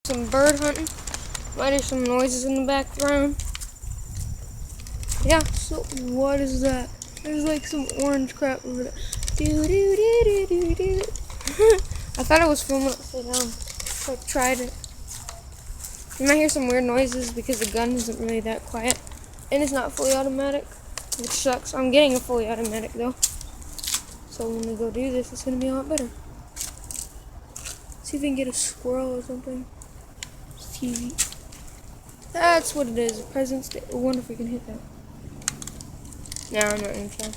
some bird hunting. Might hear some noises in the background. Yeah, so what is that? There's like some orange crap over there. I thought I was filming upside down, so I tried it. You might hear some weird noises because the gun isn't really that quiet. And it's not fully automatic, which sucks. I'm getting a fully automatic though. So when we go do this, it's going to be a lot better. See if we can get a squirrel or something. It's TV. That's what it is. President's Day. I wonder if we can hit that. No, I'm not going to try.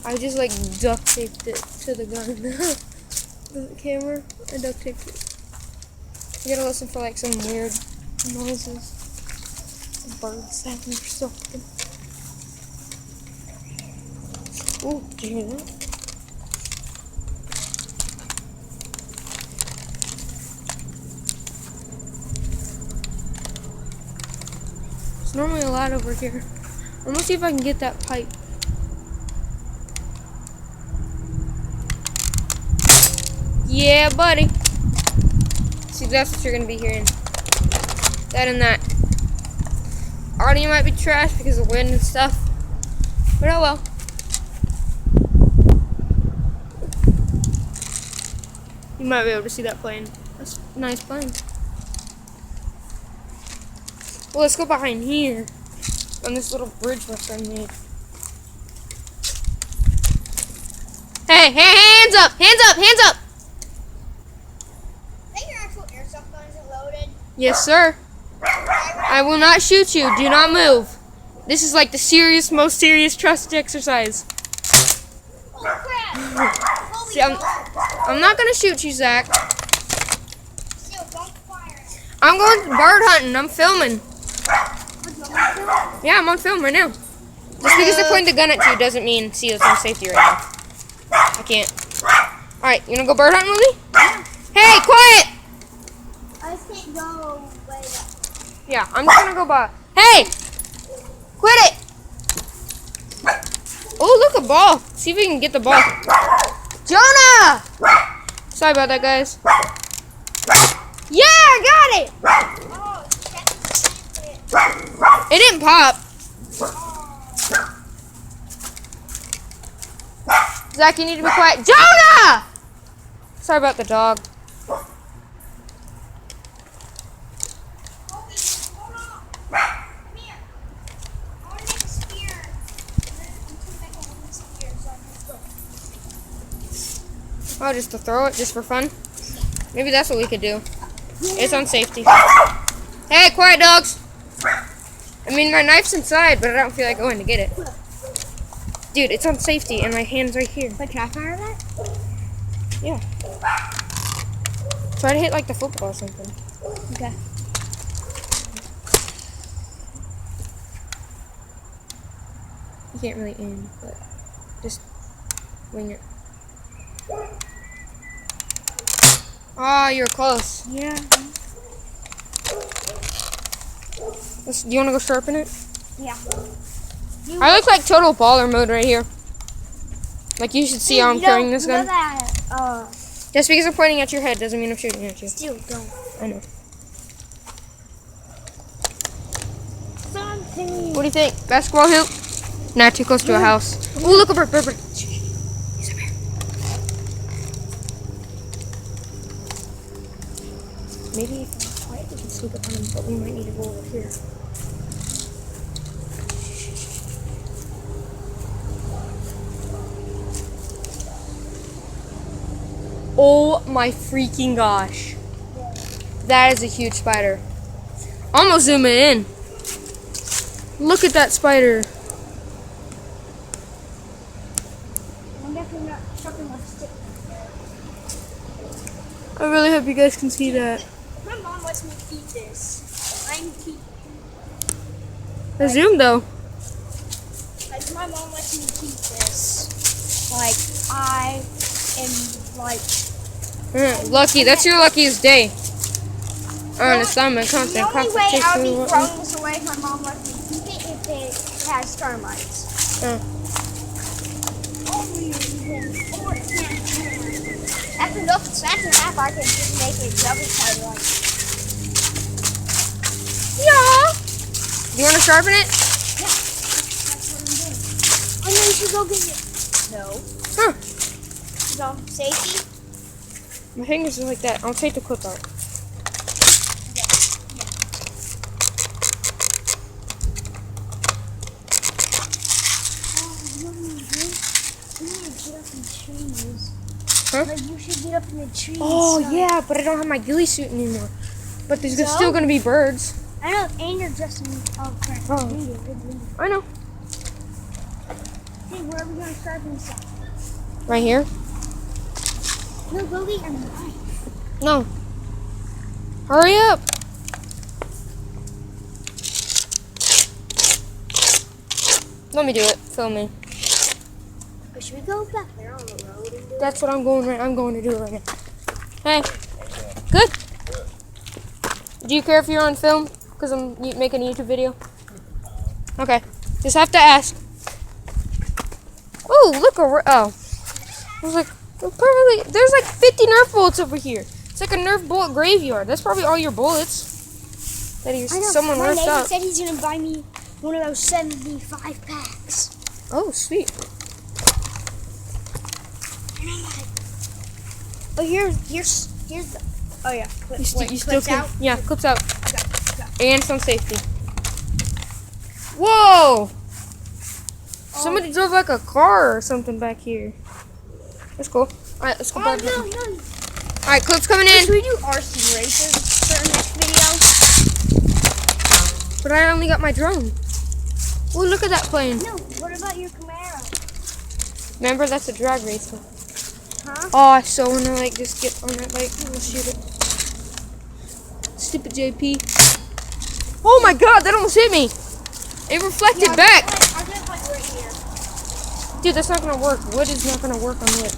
I just like duct taped it to the gun. The camera. I duct taped it. You gotta listen for like some weird noises. Birds sounding or something. Ooh, did you hear that? There's normally a lot over here. I'm gonna see if I can get that pipe. Yeah, buddy. See, that's what you're gonna be hearing. That and that. Audio might be trash because of wind and stuff. But oh well. You might be able to see that plane. That's a nice plane. Well, let's go behind here. On this little bridge my friend made. Hey, hands up! Hands up! Hands up! I think your actual airsoft gun isn't loaded. Yes, sir. I will not shoot you. Do not move. This is like the most serious trust exercise. Oh crap! See, I'm not gonna shoot you, Zach. Still, don't fire. I'm going bird hunting. I'm filming. Yeah, I'm on film right now. Just because I pointed the gun at you doesn't mean see it's on safety right now. I can't. Alright, you wanna go bird hunting with me? Hey, quiet! I can't go way up. Yeah, I'm just gonna go by. Hey! Quit it! Oh, look, a ball. See if we can get the ball. Jonah! Sorry about that, guys. Yeah, I got it! Oh, It didn't pop. Zach, you need to be quiet. Jonah! Sorry about the dog. Oh, just to throw it, just for fun? Maybe that's what we could do. It's on safety. Hey, quiet dogs! I mean, my knife's inside, but I don't feel like going to get it. Dude, it's on safety, and my hand's right here. But can I fire that? Yeah. Try to hit like the football or something. Okay. You can't really aim, but just wing it. Oh, you're close. Yeah. Do you want to go sharpen it? Yeah. I look like total baller mode right here. Like you should see how I'm carrying this gun. That, Just because I'm pointing at your head doesn't mean I'm shooting at you. still don't. I know. Something. What do you think? Basketball hoop? Not too close to a house. Oh, look, a bird. He's up here. Maybe if I'm quiet, we can sneak up on him, but we might need to go over here. Oh my freaking gosh. That is a huge spider. Almost zoom it in. Look at that spider. I really hope you guys can see that. My mom lets me keep this. I'm keeping. The zoom though. Like my mom lets me keep this. Like I am like. Lucky. That's your luckiest day. On assignment, constant The only way I'll be confrontation. throwing this away if my mom lets me keep it if it has termites. Uh, Only reason, or it can't. That's sharpened up and smashed in half, I can just make it double side like. Yeah. You want to sharpen it? Yeah, that's what I'm doing. Oh no, you should go get it. No. Huh. No, safety. My fingers are like that. I'll take the clip out. Huh? Like you should get up in the trees. Oh yeah, but I don't have my ghillie suit anymore. But there's still gonna be birds. I know, and you're dressed in. Oh crap! Oh. I know. Hey, where are we gonna sharpen this up? Right here? No, go get your knife. No. Hurry up. Let me do it. Film me. But should we go back there on the road and do That's what I'm going to do it right now. Hey. Good? Do you care if you're on film? Because I'm making a YouTube video? Okay. Just have to ask. Oh, look. Oh. I was like, there's like 50 Nerf bullets over here. It's like a Nerf bullet graveyard. That's probably all your bullets that someone My nerfed neighbor up. said he's going to buy me one of those 75 packs. Oh, sweet. And I'm like, oh, here's the, oh yeah, You still clips can, out? yeah, clips out. Okay. And some safety. Whoa! Somebody drove like a car or something back here. That's cool. Alright, let's go back. No. Alright, clips coming in. Should we do RC races for our next video? But I only got my drone. Oh, look at that plane. No, what about your Camaro? Remember, that's a drag racer. Huh? Oh, I so want to like just get on that bike and shoot it. Stupid JP. Oh my god, that almost hit me. It reflected back. I'm gonna put it right here. Dude, that's not gonna work. Wood is not gonna work on wood.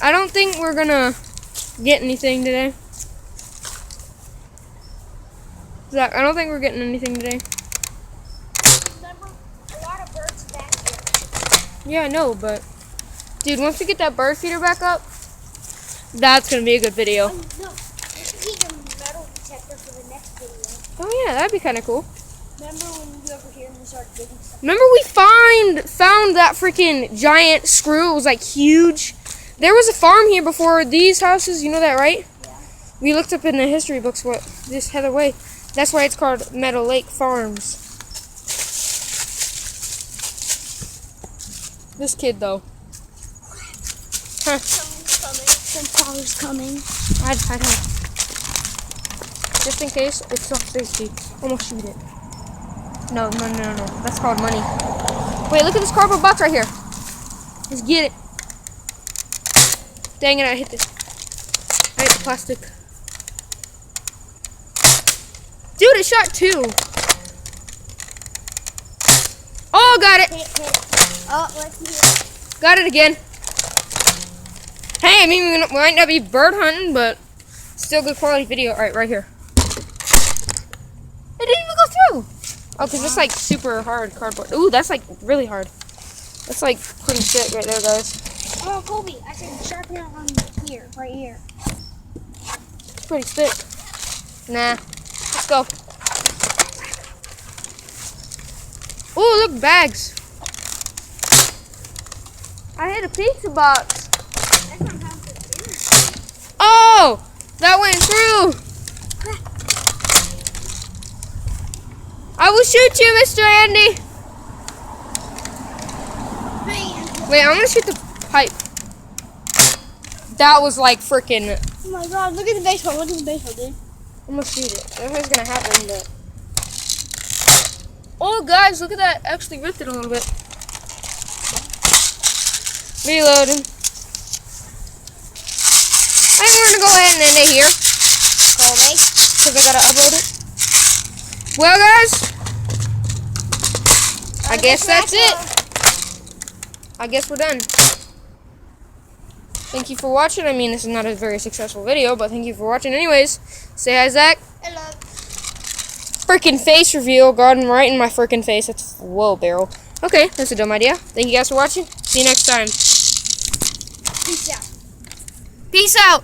I don't think we're gonna get anything today. Zach, I don't think we're getting anything today. Remember, a lot of birds back here. Yeah, I know, but dude, once we get that bird feeder back up, that's gonna be a good video. No, we should get a metal detector for the next video. Oh yeah, that'd be kind of cool. Remember when we go over here and we start digging stuff? Remember we found that freaking giant screw? It was like huge. There was a farm here before these houses. You know that, right? Yeah. We looked up in the history books what this Heather Way. That's why it's called Meadow Lake Farms. This kid though. Huh. Someone's coming. Some father's coming. I'd hide. Just in case, it's not safety. Almost shoot it. No. That's called money. Wait, look at this cardboard box right here. Let's get it. Dang it, I hit this. I hit the plastic. Dude, it shot 2. Oh, got it. Hit it. Oh, let's see it. Got it again. Hey, I mean, we might not be bird hunting, but still good quality video. All right, right here. It didn't even go through. Oh, because it's like super hard cardboard. Ooh, that's like really hard. That's like pretty sick right there, guys. Oh, Colby, I said sharpen it on here, right here. It's pretty sick. Nah. Let's go. Ooh, look, bags. I hit a pizza box. That's not how it's dinner. Oh, that went through. I will shoot you, Mr. Andy. Wait, I'm gonna shoot the pipe. That was like freaking. Oh my god, look at the baseball. Look at the baseball, dude. I'm gonna shoot it. I don't know what's gonna happen, but. Oh, guys, look at that. Actually ripped it a little bit. Reloading. I'm gonna go ahead and end it here. Colby. Because I gotta upload it. Well, guys, I guess that's it. I guess we're done. Thank you for watching. I mean, this is not a very successful video, but thank you for watching anyways. Say hi, Zach. Hello. freaking face reveal gone right in my freaking face. That's whoa, barrel. Okay, that's a dumb idea. Thank you guys for watching. See you next time. Peace out. Peace out.